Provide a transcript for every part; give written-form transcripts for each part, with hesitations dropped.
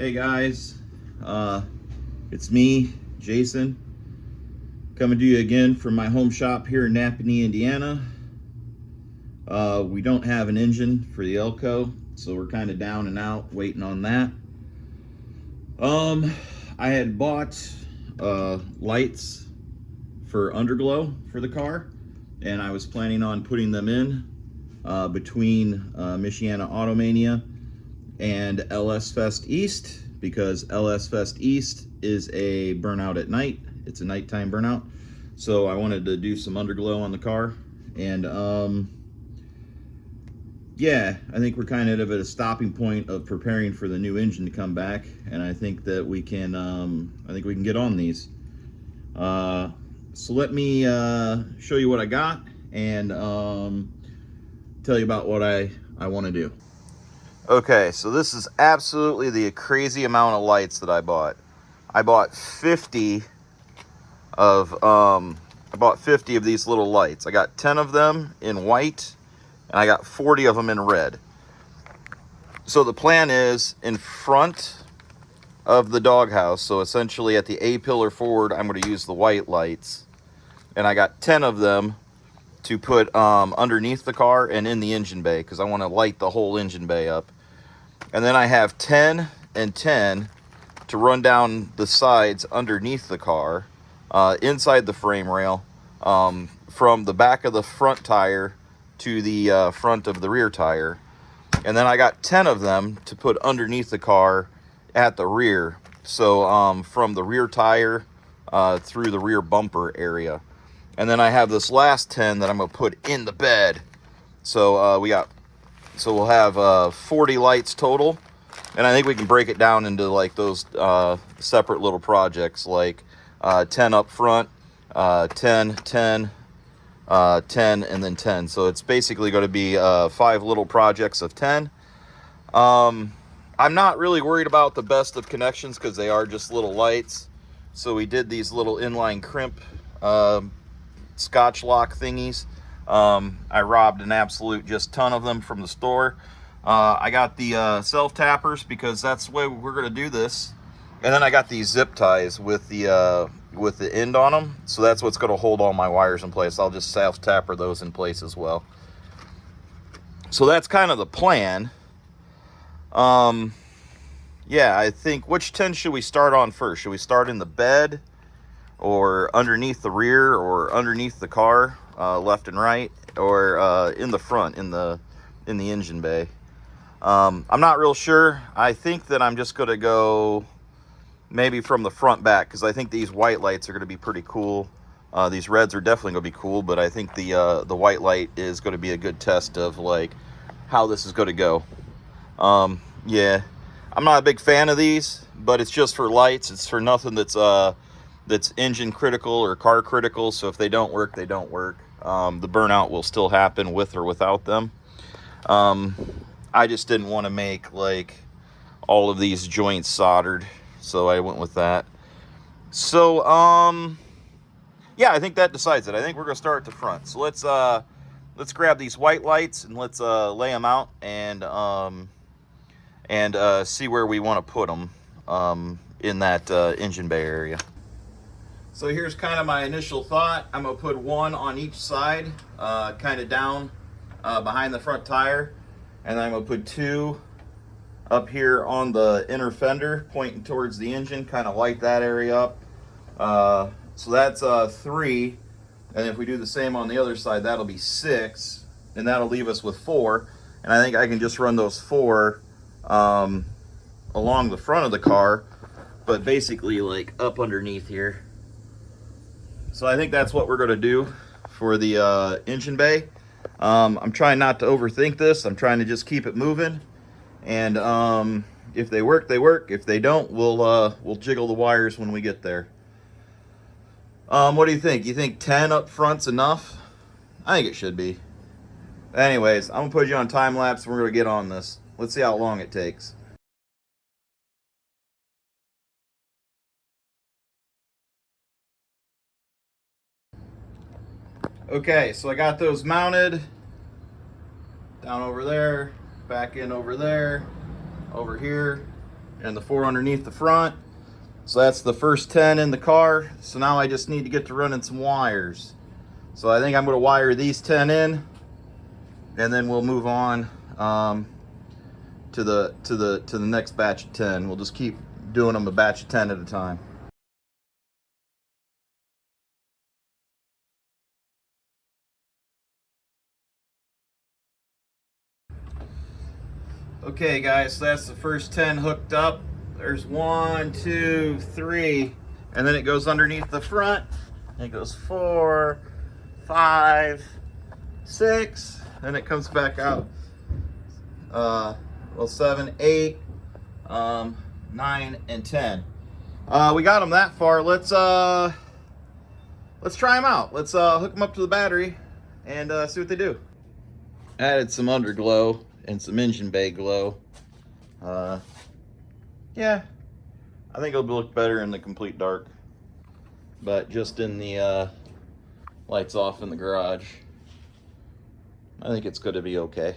Hey guys, it's me, Jason, coming to you again from my home shop here in Napanee, Indiana. We don't have an engine for the Elko, so we're kind of down and out waiting on that. I had bought lights for Underglow for the car, and I was planning on putting them in between Michiana Automania and LS Fest East, because LS Fest East is a burnout at night. It's a nighttime burnout. So I wanted to do some underglow on the car. And yeah, I think we're kind of at a stopping point of preparing for the new engine to come back. And I think that we can, get on these. So let me show you what I got and tell you about what I want to do. Okay, so this is absolutely the crazy amount of lights that I bought. I bought 50 of these little lights. I got 10 of them in white, and I got 40 of them in red. So the plan is in front of the doghouse, so essentially at the A-pillar forward, I'm going to use the white lights. And I got 10 of them to put underneath the car and in the engine bay, because I want to light the whole engine bay up. And then I have 10 and 10 to run down the sides underneath the car, inside the frame rail, from the back of the front tire to the front of the rear tire. And then I got 10 of them to put underneath the car at the rear. So from the rear tire through the rear bumper area. And then I have this last 10 that I'm going to put in the bed. So we'll have 40 lights total. And I think we can break it down into like those separate little projects, like 10 up front, 10, 10, 10, and then 10. So it's basically going to be 5 little projects of 10. I'm not really worried about the best of connections because they are just little lights. So we did these little inline crimp Scotch lock thingies. I robbed an absolute just ton of them from the store. I got the self tappers because that's the way we're going to do this. And then I got these zip ties with the end on them. So that's what's going to hold all my wires in place. I'll just self tapper those in place as well. So that's kind of the plan. Yeah, I think, which 10 should we start on first? Should we start in the bed, or underneath the rear, or underneath the car, left and right, or in the front, in the engine bay? I'm not real sure. I think that I'm just going to go maybe from the front back, because I think these white lights are going to be pretty cool. These reds are definitely going to be cool, but I think the white light is going to be a good test of like how this is going to go. Yeah, I'm not a big fan of these, but it's just for lights. It's for nothing that's engine critical or car critical. So if they don't work, they don't work. The burnout will still happen with or without them. I just didn't want to make like all of these joints soldered, so I went with that. So yeah, I think that decides it. I think we're gonna start at the front. So let's grab these white lights and let's lay them out and see where we want to put them in that engine bay area. So here's kind of my initial thought. I'm gonna put one on each side, kind of down behind the front tire, and then I'm gonna put 2 up here on the inner fender, pointing towards the engine, kind of light that area up. So that's 3, and if we do the same on the other side, that'll be 6, and that'll leave us with 4. And I think I can just run those 4 along the front of the car, but basically like up underneath here. So I think that's what we're going to do for the engine bay. I'm trying not to overthink this. I'm trying to just keep it moving. And if they work, they work. If they don't, we'll jiggle the wires when we get there. What do you think? You think 10 up front's enough? I think it should be. Anyways, I'm going to put you on time lapse and we're going to get on this. Let's see how long it takes. Okay, so I got those mounted down over there, back in over there, over here, and the 4 underneath the front. So that's the first 10 in the car. So now I just need to get to running some wires. So I think I'm going to wire these 10 in, and then we'll move on to the next batch of 10. We'll just keep doing them a batch of 10 at a time. Okay guys, so that's the first 10 hooked up. There's 1, 2, 3, and then it goes underneath the front. It goes 4, 5, 6, then it comes back out. Well, 7, 8, 9, and 10. We got them that far. Let's try them out. Let's hook them up to the battery and see what they do. Added some underglow and some engine bay glow. Yeah, I think it'll look better in the complete dark, but just in the lights off in the garage, I think it's going to be okay.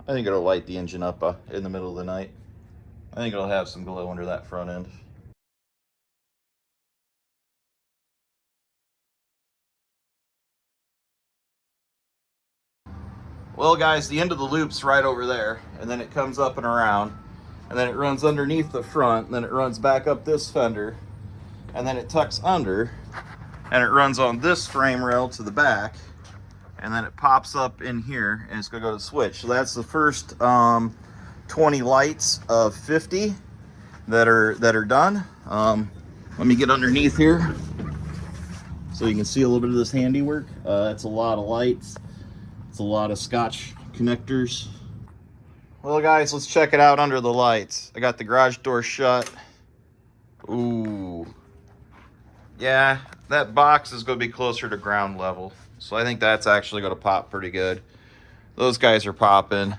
I think it'll light the engine up in the middle of the night. I think it'll have some glow under that front end. Well guys, the end of the loop's right over there, and then it comes up and around, and then it runs underneath the front, and then it runs back up this fender, and then it tucks under, and it runs on this frame rail to the back, and then it pops up in here, and it's gonna go to the switch. So that's the first 20 lights of 50 that are done. Let me get underneath here so you can see a little bit of this handiwork. That's a lot of lights. It's a lot of Scotch connectors. Well guys, let's check it out under the lights. I got the garage door shut. Ooh. Yeah, that box is going to be closer to ground level. So I think that's actually going to pop pretty good. Those guys are popping.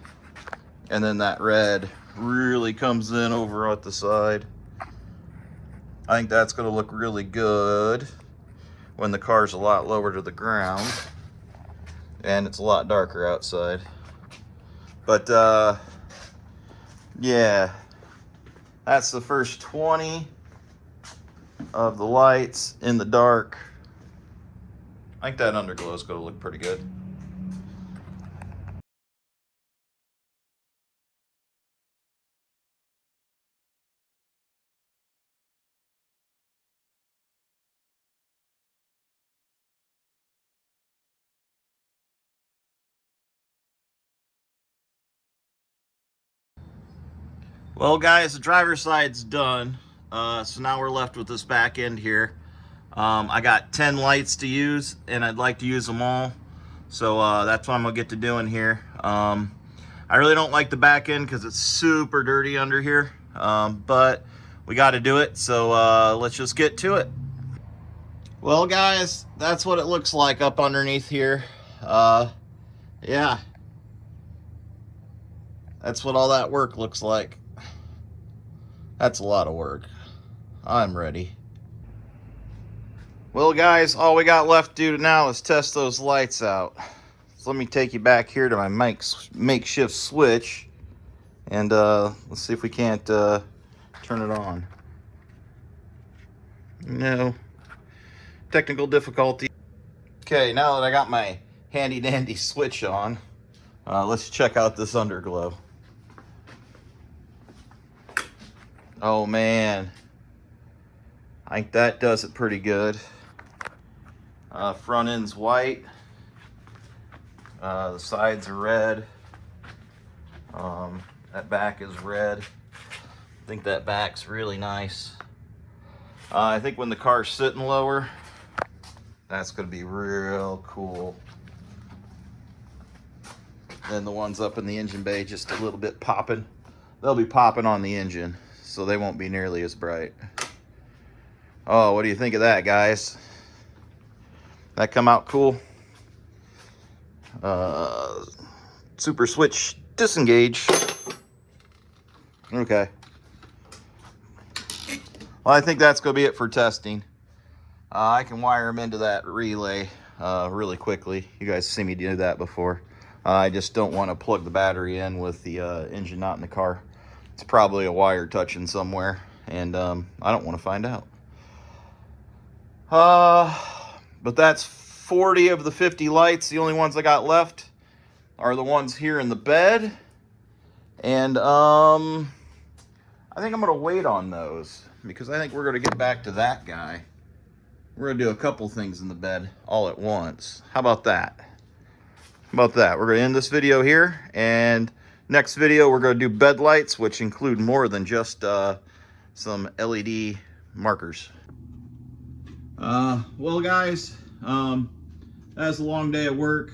And then that red really comes in over at the side. I think that's going to look really good when the car's a lot lower to the ground. And it's a lot darker outside. But yeah, that's the first 20 of the lights in the dark. I think that underglow is going to look pretty good. Well guys, the driver's side's done. So now we're left with this back end here. I got 10 lights to use, and I'd like to use them all. So that's what I'm gonna get to doing here. I really don't like the back end because it's super dirty under here. But we got to do it, so let's just get to it. Well guys, that's what it looks like up underneath here. Yeah. That's what all that work looks like. That's a lot of work. I'm ready. Well guys, all we got left to do now is test those lights out. So let me take you back here to my makeshift switch, and let's see if we can't turn it on. No. Technical difficulty. Okay, now that I got my handy dandy switch on, let's check out this underglow. Oh man, I think that does it pretty good. Front end's white, the sides are red, that back is red. I think that back's really nice. I think when the car's sitting lower, that's going to be real cool. Then the ones up in the engine bay just a little bit popping. They'll be popping on the engine, so they won't be nearly as bright. Oh, what do you think of that, guys? That come out cool? Super switch disengage. Okay. Well, I think that's going to be it for testing. I can wire them into that relay really quickly. You guys see me do that before. I just don't want to plug the battery in with the engine not in the car. It's probably a wire touching somewhere, and I don't want to find out. But that's 40 of the 50 lights. The only ones I got left are the ones here in the bed. And I think I'm going to wait on those because I think we're going to get back to that guy. We're going to do a couple things in the bed all at once. How about that? How about that? We're going to end this video here, and next video we're going to do bed lights, which include more than just some LED markers. Well guys, that was a long day at work.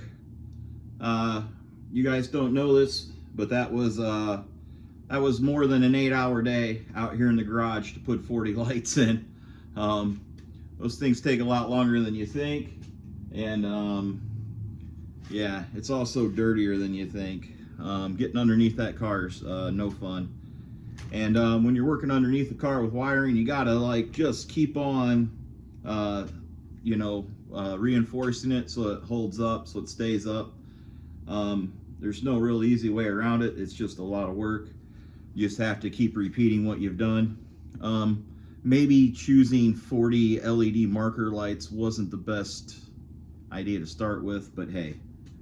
You guys don't know this, but that was more than an 8-hour day out here in the garage to put 40 lights in. Those things take a lot longer than you think, and yeah, it's also dirtier than you think. Getting underneath that car is no fun. And when you're working underneath the car with wiring, you gotta like just keep on reinforcing it so it holds up, so it stays up. There's no real easy way around it. It's just a lot of work. You just have to keep repeating what you've done. Maybe choosing 40 LED marker lights wasn't the best idea to start with, but hey,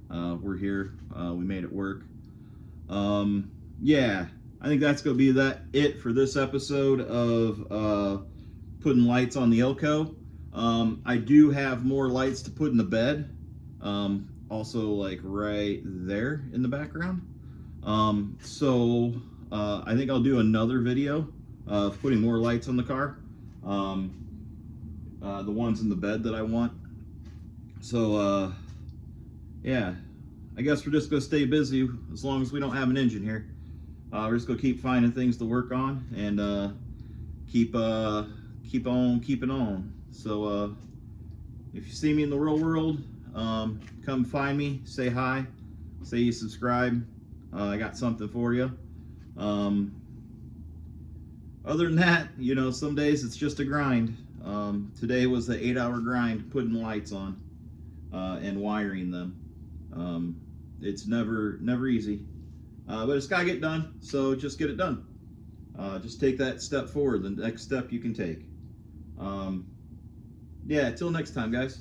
we're here. We made it work. Yeah, I think that's gonna be it for this episode of putting lights on the Elko. I do have more lights to put in the bed, also like right there in the background. So I think I'll do another video of putting more lights on the car, the ones in the bed that I want. So yeah, I guess we're just gonna stay busy as long as we don't have an engine here. We're just gonna keep finding things to work on and keep on keeping on. So if you see me in the real world, come find me, say hi, say you subscribe. I got something for you. Other than that, you know, some days it's just a grind. Today was the 8-hour grind putting lights on and wiring them. It's never easy, but it's gotta get done, so just get it done. Just take that step forward, the next step you can take. Yeah, till next time, guys.